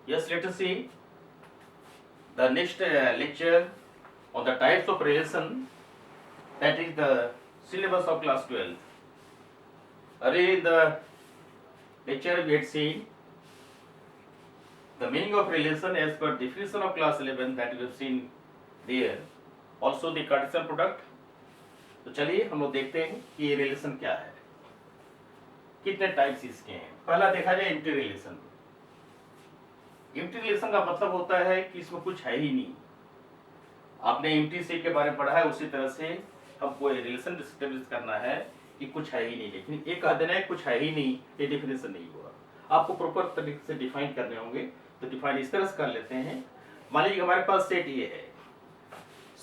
Yes, let us see the next lecture on the types of relation, that is the syllabus of class 12. Earlier in the lecture we had seen the meaning of relation as per definition of class 11, that we have seen there. Also the Cartesian product. तो चलिए हम लोग देखते हैं कि ये relation क्या है, कितने टाइप्स इसके हैं। पहला देखा जाए एम्प्टी रिलेशन। एम्प्टी रिलेशन का मतलब होता है कि इसमें कुछ है ही नहीं। आपने एम्प्टी सेट के बारे में पढ़ा है, उसी तरह से हमको रिलेशन एस्टेब्लिश करना है कि कुछ है ही नहीं, लेकिन एक कह देना है कुछ है ही नहीं, ये डिफिनेशन नहीं हुआ। आपको प्रॉपर तरीके से डिफाइन करने होंगे, तो डिफाइन इस तरह से कर लेते हैं। मान लीजिए हमारे पास सेट ये है,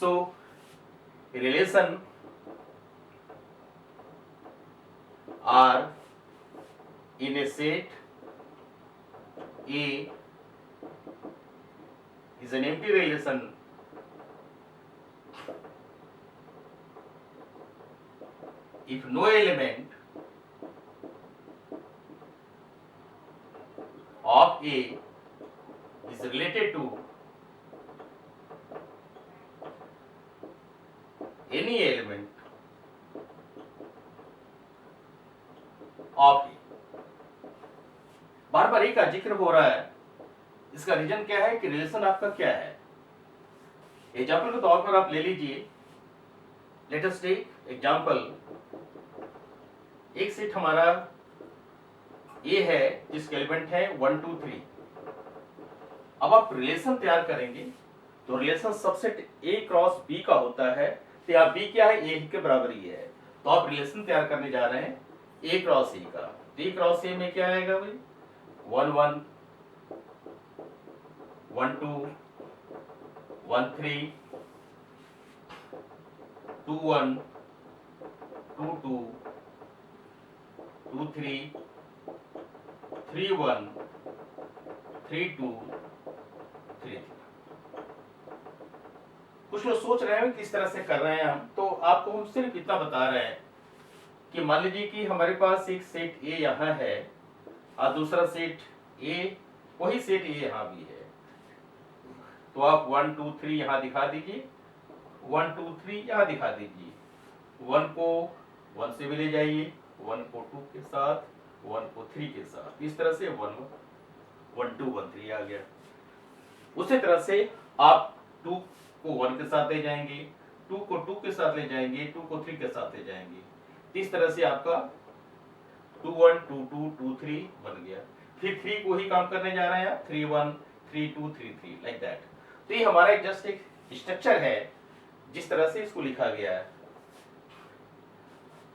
so relation R in a set A is an empty relation if no element of A is related to any element of A। बार बार एक का जिक्र हो रहा है, इसका रीजन क्या है कि रिलेशन आपका क्या है। एग्जाम्पल के तौर पर आप ले लीजिए, लेट अस टेक एग्जाम्पल, एक सेट हमारा ए है जिसके एलिमेंट है 1 2 3। अब आप रिलेशन तैयार करेंगे तो relation subset A cross B का होता है, तो यहाँ बी क्या है, ए के बराबर ही है। तो आप रिलेशन तैयार करने जा रहे हैं ए क्रॉस ए का। तो ए क्रॉस ए में क्या आएगा भाई, 1 1 1 2 1 3 2 1 2 2 2 3 3 1 3 2 3। कुछ लोग सोच रहे हैं किस तरह से कर रहे हैं हम, तो आपको हम सिर्फ इतना बता रहे हैं कि मान लीजिए कि हमारे पास एक सेट ए यहाँ है और दूसरा सेट ए, वही सेट ए यहाँ भी है। तो आप 1 2 3 यहाँ दिखा दीजिए, 1 2 3 यहाँ दिखा दीजिए। 1 को 1 से भी ले जाइए, 1 को 2 के साथ, 1 को 3 के साथ, इस तरह से 1 1 2 1 3 आ गया। उसी तरह से आप 2 को 1 के साथ ले जाएंगे, 2 को 2 के साथ ले जाएंगे, 2 को 3 के साथ ले जाएंगे। इस तरह से आपका 2 1 2 2 2 3 बन गया। फिर 3 को ही काम करने जा रहे हैं, 3 1 3 2 3 3 लाइक दैट। तो ये हमारा एक जस्ट एक स्ट्रक्चर है, जिस तरह से इसको लिखा गया है।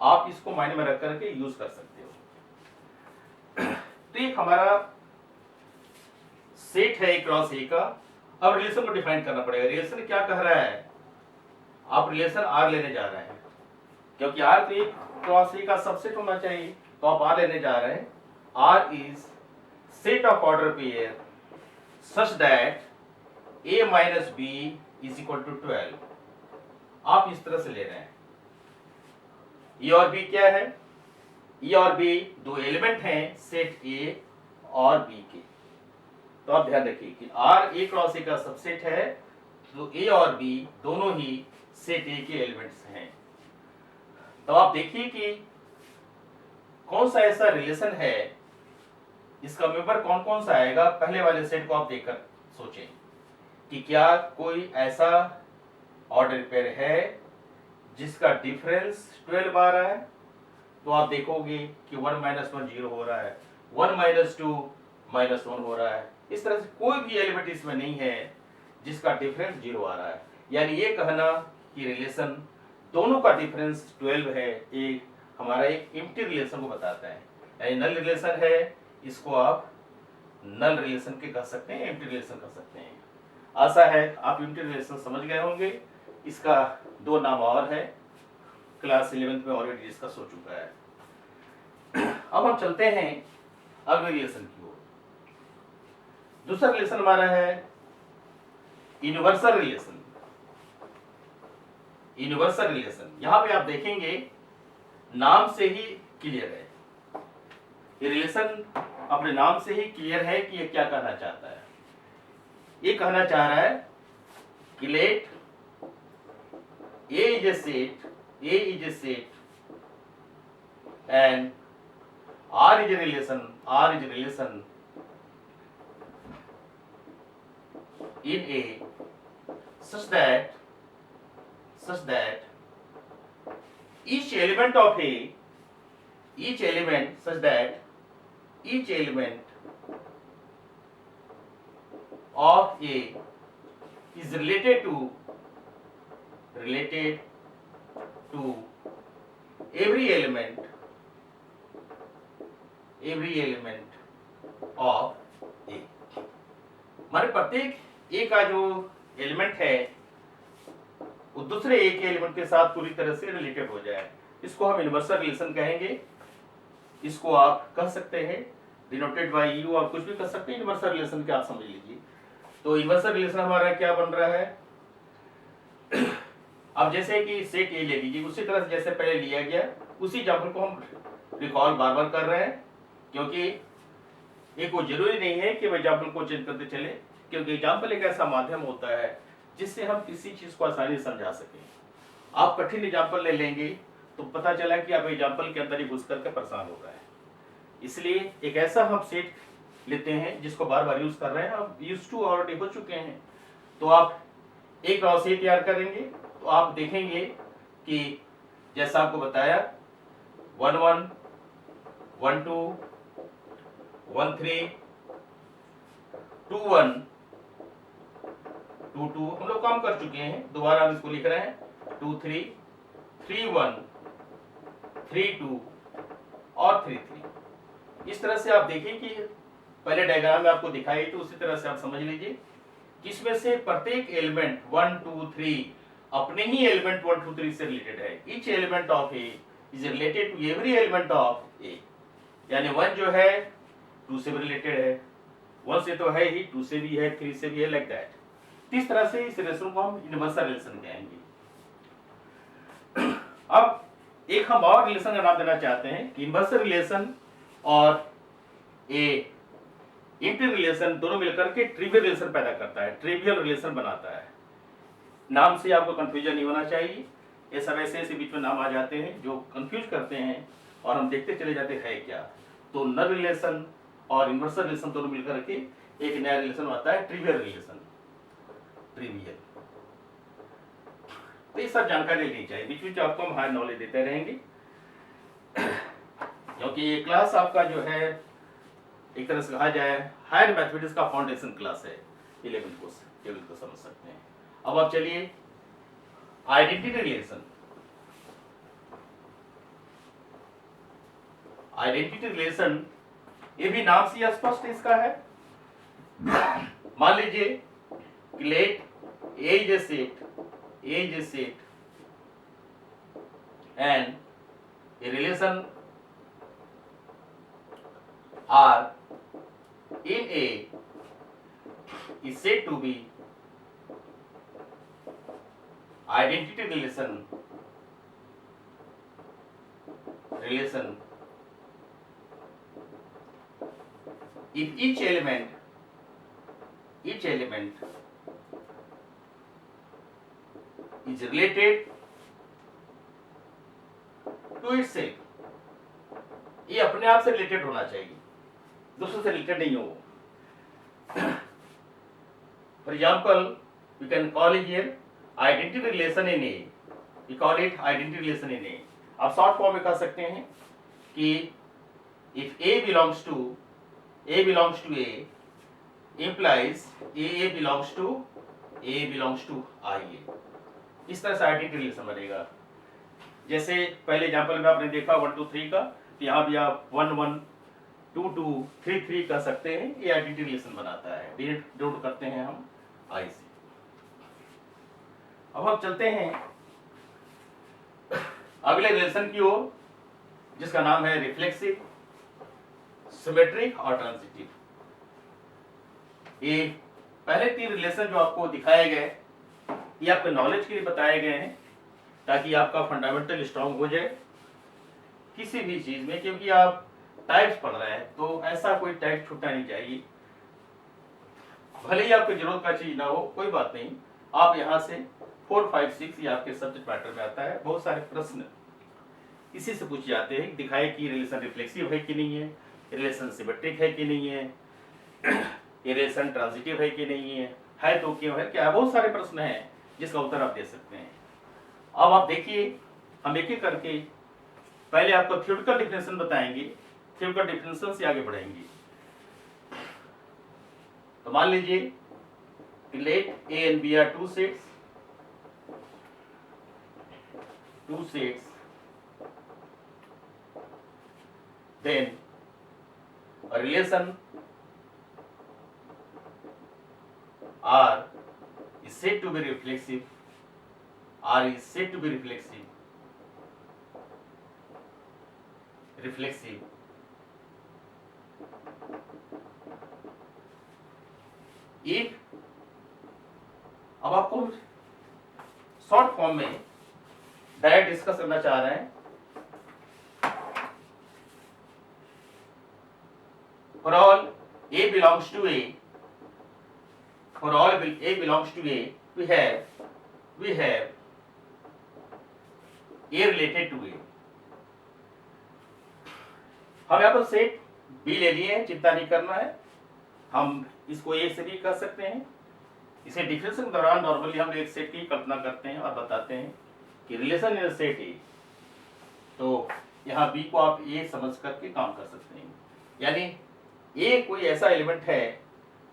आप इसको माइंड में रख करके यूज कर सकते हो। तो एक हमारा सेट है ए क्रॉस ए का। अब रिलेशन को डिफाइन करना पड़ेगा। रिलेशन क्या कह रहा है, आप रिलेशन आर लेने जा रहे हैं, क्योंकि आर तो एक क्रॉस ए का सबसेट होना चाहिए, तो आप आर लेने जा रहे हैं। R is set of order pair such that a minus B is equal to 12। आप इस तरह से ले रहे हैं। ए और बी क्या है, ए और बी दो एलिमेंट हैं सेट ए और बी के। तो आप ध्यान रखिए कि आर ए क्रॉस ए का सबसेट है, तो ए और बी दोनों ही सेट ए के एलिमेंट्स हैं। तो आप देखिए कि कौन सा ऐसा रिलेशन है, इसका मेंबर कौन कौन सा आएगा। पहले वाले सेट को आप देखकर सोचें कि क्या कोई ऐसा ऑर्डर पेयर है जिसका डिफरेंस 12 आ रहा है। तो आप देखोगे कि 1 - 1 0 हो रहा है, 1 - 2 -1 हो रहा है। इस तरह से कोई भी एलिमेंट इसमें नहीं है जिसका डिफरेंस 0 आ रहा है। यानी ये कहना कि रिलेशन दोनों का डिफरेंस 12 है, एक हमारा एक एम्प्टी रिलेशन को बताता है। यानी नल रिलेशन है, इसको आप नल रिलेशन के कह सकते हैं, एम्प्टी रिलेशन कह सकते हैं। आशा है आप एम्प्टी रिलेशन समझ गए होंगे। इसका दो नाम और है, क्लास 11 में ऑलरेडी डिस्कस हो चुका है। अब हम चलते हैं अगले रिलेशन की ओर। दूसरा रिलेशन हमारा है यूनिवर्सल रिलेशन। यूनिवर्सल रिलेशन यहां पे आप देखेंगे नाम से ही क्लियर है, ये रिलेशन अपने नाम से ही क्लियर है कि ये क्या कहना चाहता है। ये कहना चाह रहा है कि late A is a set, A is a set, and R is a relation in A such that each element of A, each element such that each element of A is related to every element of A। हमारे प्रत्येक A का जो element है वो दूसरे A के element के साथ पूरी तरह से रिलेटेड हो जाए, इसको हम इनवर्सल रिलेशन कहेंगे। इसको आप कह सकते हैं डिनोटेड बाय यू, आप कुछ भी कर सकते हैं, इनवर्सल रिलेशन के आप समझ लीजिए। तो इनवर्सल रिलेशन हमारा क्या बन रहा है, अब जैसे कि सेट ए ले लीजिए, उसी तरह से जैसे पहले लिया गया उसी एग्जाम्पल को हम रिकॉल बार बार कर रहे हैं, क्योंकि एक वो जरूरी नहीं है कि हम एग्जाम्पल को चेंज करते चले, क्योंकि एग्जाम्पल एक ऐसा माध्यम होता है जिससे हम किसी चीज को आसानी से समझा सकें। आप कठिन एग्जाम्पल ले लेंगे तो पता चला कि आप एग्जाम्पल के अंदर ही घुस करके परेशान हो रहे हैं। इसलिए एक ऐसा हम सेट लेते हैं जिसको बार बार यूज कर रहे हैं, आप यूज टू ऑलरेडी हो चुके हैं। तो आप एक रॉ सेट तैयार करेंगे तो आप देखेंगे कि जैसा आपको बताया 1 1 1 2 1 3 2 1 2 2 हम लोग काम कर चुके हैं, दोबारा हम इसको लिख रहे हैं 2 3 3 1 3 2 और 3 3। इस तरह से आप देखिए कि पहले डायग्राम में आपको दिखाई तो उसी तरह से आप समझ लीजिए कि इसमें से प्रत्येक एलिमेंट 1 2 3 अपने ही एलिमेंट 1 2 3 से रिलेटेड है। Each element of A is related to every element of A, यानी 1 जो है 2 से भी रिलेटेड है, 1 से तो है ही, 2 से भी है, 3 से भी है, लाइक दैट। इस तरह से इस रिलेशन को हम इनवर्सल रिलेशन कहेंगे। अब एक हम और रिलेशन का नाम देना चाहते हैं कि इनवर्सल रिलेशन और ए इंटर रिलेशन दोनों मिलकर के ट्रिवियल रिलेशन पैदा करता है, ट्रिवियल रिलेशन बनाता है। नाम से आपको कंफ्यूजन नहीं होना चाहिए, ये सब ऐसे ऐसे बीच में नाम आ जाते हैं जो कंफ्यूज करते हैं और हम देखते चले जाते हैं क्या। तो नल रिलेशन और इनवर्सल रिलेशन दोनों मिलकर के एक नया रिलेशन आता है, ट्रिवियल रिलेशन, ट्रिवियल। तो ये सब जानकारी लेनी चाहिए, बीच बीच आपको हम हायर नॉलेज देते रहेंगे, क्योंकि ये क्लास आपका जो है एक तरह से कहा जाए हायर मैथमेटिक्स का फाउंडेशन क्लास है, 11th को समझ सकते हैं। अब आप चलिए आइडेंटिटी रिलेशन। आइडेंटिटी रिलेशन ये भी नाम से स्पष्ट इसका है। मान लीजिए कि let A is a set and a relation R in A is said to be identity relation if each element is related to itself। ये अपने आप से रिलेटेड होना चाहिए, दूसरे से रिलेटेड नहीं हो। For example, we can call it here identity relation in A. We call it identity relation in A. आप शॉर्ट फॉर्म में कह सकते हैं कि if A belongs to A implies A belongs to IA। इस तरह से आइडेंटिटी रिलेशन बनेगा। जैसे पहले एग्जांपल में आपने देखा 1 2 3 का, तो यहाँ भी आप 1 1 2 2 3 3 कर सकते हैं, ये आइडेंटिटी रिलेशन बनाता है, डिनोट करते हैं हम आई से। अब हम चलते हैं अगले रिलेशन की ओर, जिसका नाम है रिफ्लेक्सिव, सिमेट्रिक और ट्रांजिटिव। ये पहले 3 रिलेशन जो आपको दिखाए गए ये आपके नॉलेज के लिए बताए गए हैं, ताकि आपका फंडामेंटल स्ट्रांग हो जाए किसी भी चीज में, क्योंकि आप टाइप्स पढ़ रहे हैं तो ऐसा कोई टाइप छूटना नहीं चाहिए। भले ही आपकी जरूरत का चीज ना हो, कोई बात नहीं, आप यहाँ से 4, 5, 6 ये आपके सब्जेक्ट मैटर में आता है। बहुत सारे प्रश्न इसी से पूछ जाते हैं, दिखाए कि रिलेशन रिफ्लेक्सिव है कि नहीं है, रिलेशन सिमेट्रिक है कि नहीं है, ये रिलेशन ट्रांजिटिव है कि नहीं है तो क्यों है, क्या, बहुत सारे प्रश्न हैं जिसका उत्तर आप दे सकते हैं। अब आप देखिए, हम एक एक करके पहले आपको थ्योरेटिकल डिफिनेशन बताएंगे, थ्योरेटिकल डिफिनेशन से आगे बढ़ेंगे। तो मान लीजिए कि let A and B are two sets, then a relation R is said to be reflexive. R is said to be reflexive. If अब आपको शॉर्ट फॉर्म में डायरेक्ट डिस्कस करना चाह रहे हैं। For all A belongs to A, for all A belongs to A, we have A related to A. हम यहाँ पर सेट B ले लिए हैं, चिंता नहीं करना है, हम इसको A से भी कर सकते हैं। इसे डिफरेंस के दौरान नॉर्मली हम एक सेट की कल्पना करते हैं और बताते हैं कि रिलेशन इन सेट ए, तो यहाँ B को आप A समझ करके काम कर सकते हैं। यानी ए कोई ऐसा एलिमेंट है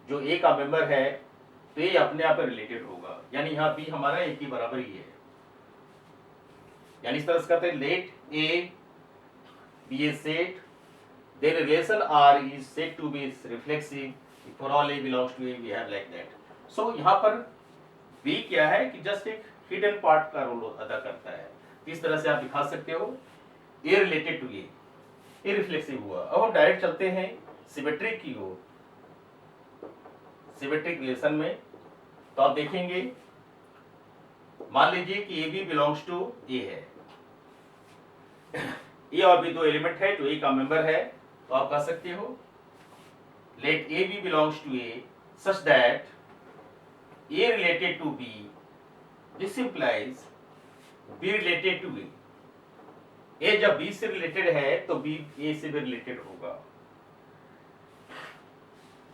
जो ए का मेंबर है, तो ए अपने आप रिलेटेड होगा, यानी यहाँ बी हमारा ए की बराबर ही है। यानी इस तरह से कहते हैं let A be a set, then relation R is said to be reflexive for all A belongs to A, we have like that. So यहाँ पर बी क्या है कि जस्ट एक हिडन पार्ट का रोल अदा करता है। इस तरह से आप दिखा सकते हो ए रिलेटेड टू ए रिफ्लेक्सिव हुआ। अब हम डायरेक्ट चलते हैं सिमेट्रिक की ओर, सिमेट्रिक रिलेशन में। तो आप देखेंगे, मान लीजिए कि ए बी बिलोंग्स टू ए है, ए और बी दो एलिमेंट है जो ए का मेंबर है, तो आप कह सकते हो let A B belongs to A such that A related to B, this implies B related to A. A जब बी से रिलेटेड है तो बी ए से भी रिलेटेड होगा।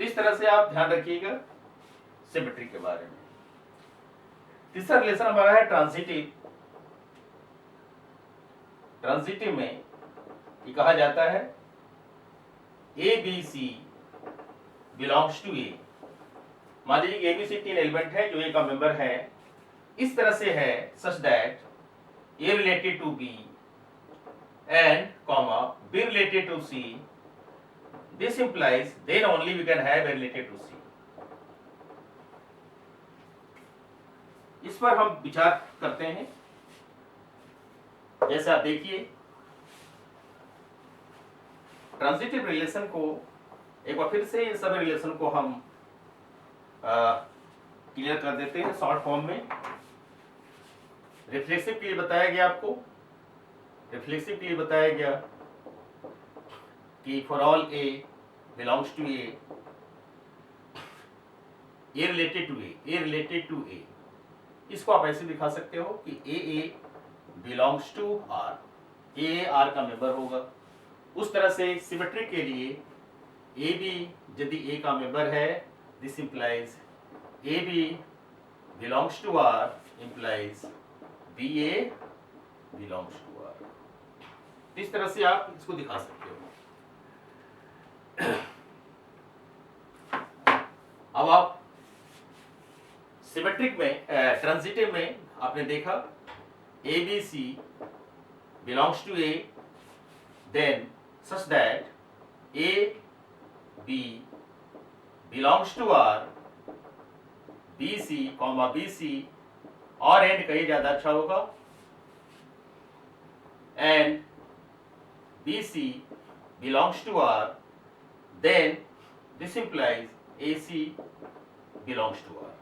इस तरह से आप ध्यान रखिएगा सिमेट्री के बारे में। तीसरा रिलेशन हमारा है ट्रांजिटिव। ट्रांजिटिव में ये कहा जाता है A B C belongs to A. मान लीजिए ए बी सी तीन एलिमेंट है जो ए का मेंबर है, इस तरह से है such that A related to B and comma B related to C, this implies then only we can have a related to C। इस पर हम विचार करते हैं। जैसे आप देखिए, ट्रांजिटिव रिलेशन को एक बार फिर से, इन सभी रिलेशन को हम क्लियर कर देते हैं शॉर्ट फॉर्म में। रिफ्लेक्सिव के लिए बताया गया आपको, रिफ्लेक्सिव के लिए बताया गया कि for all A belongs to A related to A related to A. इसको आप ऐसे दिखा सकते हो कि A belongs to R, A R का मेंबर होगा। उस तरह से सिमेट्रिक के लिए ए बी यदि ए का मेंबर है, this implies A B belongs to R implies B A belongs to R. इस तरह से आप इसको दिखा सकते हो। अब आप सिमेट्रिक में, ट्रांजिटिव में आपने देखा A B C belongs to A, then such that A B belongs to R, B C comma B C, और एंड कहीं ज्यादा अच्छा होगा, and B C belongs to R, then this implies AC belongs to R।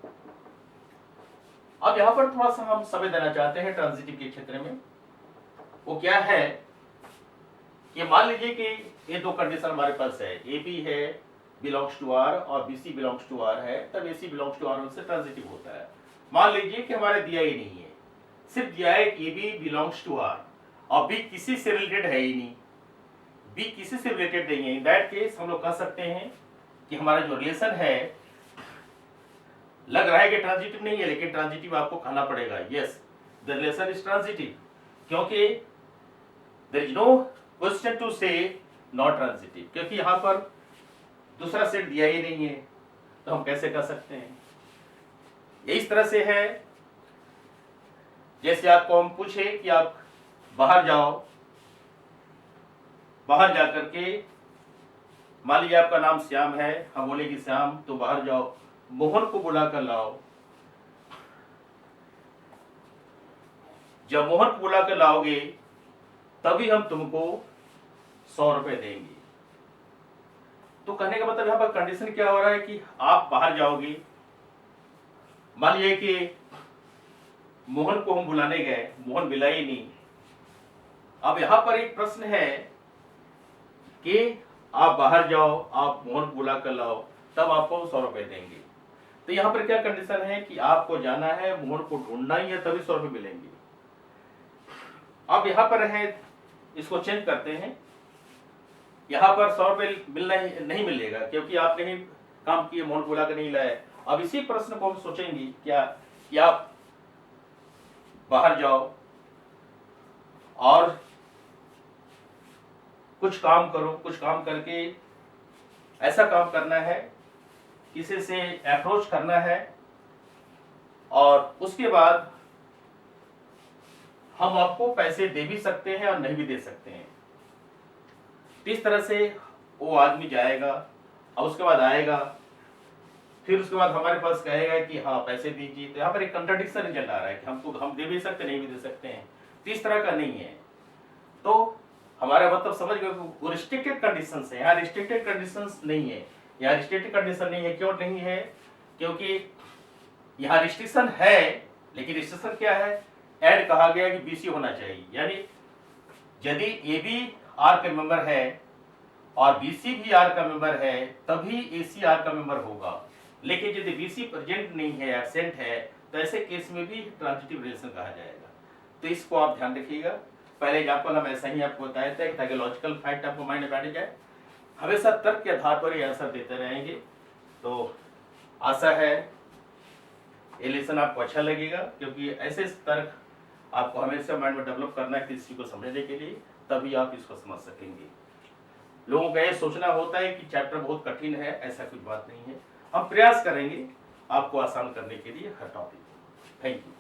अब यहां पर थोड़ा सा हम समय देना चाहते हैं ट्रांजिटिव के क्षेत्र में। वो क्या है कि मान लीजिए कि ये दो कंडीशन हमारे पास है, ए बी है बिलोंग्स टू आर और बीसी बिलोंग्स टू आर है, तब एसी बिलोंग्स टू आर से ट्रांजिटिव होता है। मान लीजिए कि हमारे दिया ही नहीं है, सिर्फ दिया है कि A B belongs to R और बी किसी से रिलेटेड है ही नहीं, बी किसी से रिलेटेड नहीं है। इन दैट केस हम लोग कह सकते हैं कि हमारा जो रिलेशन है, लग रहा है कि ट्रांजिटिव नहीं है, लेकिन ट्रांजिटिव आपको कहना पड़ेगा। Yes, the relation is transitive, क्योंकि there is no question to say not transitive, क्योंकि यहां पर दूसरा सेट दिया ही नहीं है, तो हम कैसे कर सकते हैं। ये इस तरह से है जैसे आपको हम पूछे कि आप बाहर जाओ, बाहर जाकर के मान लीजिए आपका नाम श्याम है, हम बोले कि श्याम तो बाहर जाओ, मोहन को बुला कर लाओ। जब मोहन को बुला कर लाओगे तभी हम तुमको 100 रुपए देंगे। तो कहने का मतलब यहां पर कंडीशन क्या हो रहा है कि आप बाहर जाओगे, मान लीजिए कि मोहन को हम बुलाने गए, मोहन मिला ही नहीं। अब यहां पर एक प्रश्न है कि आप बाहर जाओ, आप मोहन को बुला कर लाओ, तब आपको 100 रुपए देंगे। तो यहां पर क्या कंडीशन है कि आपको जाना है, मोहन को ढूंढना ही है, तभी 100 रुपए मिलेंगे। अब यहां पर है, इसको चेंज करते हैं, यहां पर 100 रुपए मिलना ही नहीं मिलेगा, क्योंकि आपने ही काम किए, मोहन को बुला कर नहीं लाए। अब इसी प्रश्न को हम सोचेंगे क्या कि आप बाहर जाओ और कुछ काम करो, कुछ काम करके ऐसा काम करना है, किसी से अप्रोच करना है, और उसके बाद हम आपको पैसे दे भी सकते हैं और नहीं भी दे सकते हैं। इस तरह से वो आदमी जाएगा और उसके बाद आएगा, फिर उसके बाद हमारे पास कहेगा कि हाँ पैसे दीजिए। तो यहाँ पर एक कंट्राडिक्शन रिजल्ट आ रहा है कि हम दे भी सकते नहीं भी दे सकते हैं। तो इस तरह का नहीं है। तो हमारा मतलब समझ गए, वो रिस्ट्रिक्टेड कंडीशंस है, यहाँ रिस्ट्रिक्टेड कंडीशंस नहीं है। यहाँ रिस्ट्रिक्टेड कंडीशन नहीं है, क्यों नहीं है? क्योंकि यहाँ रिस्ट्रिक्शन है, लेकिन रिस्ट्रिक्शन क्या है? ऐड कहा गया कि बीसी होना चाहिए, यानी यदि ए बी आर का मेंबर है और बीसी भी आर का मेंबर है, तभी एसी आर का मेंबर होगा। लेकिन यदि बीसी प्रेजेंट नहीं है, एब्सेंट है, तो ऐसे केस में भी ट्रांजिटिव रिलेशन कहा जाएगा। तो इसको आप ध्यान रखिएगा। पहले एग्जाम्पल हम ऐसा ही आपको बताए थे ताकि लॉजिकल फैक्ट आपको माइंड में बैठ जाए। हमेशा तर्क के आधार पर ही आंसर देते रहेंगे। तो आशा है ये लेसन आपको अच्छा लगेगा, क्योंकि ऐसे तर्क आपको हमेशा माइंड में डेवलप करना है किसी को समझने के लिए, तभी आप इसको समझ सकेंगे। लोगों का ये सोचना होता है कि चैप्टर बहुत कठिन है, ऐसा कुछ बात नहीं है। हम प्रयास करेंगे आपको आसान करने के लिए हर टॉपिक। Thank you.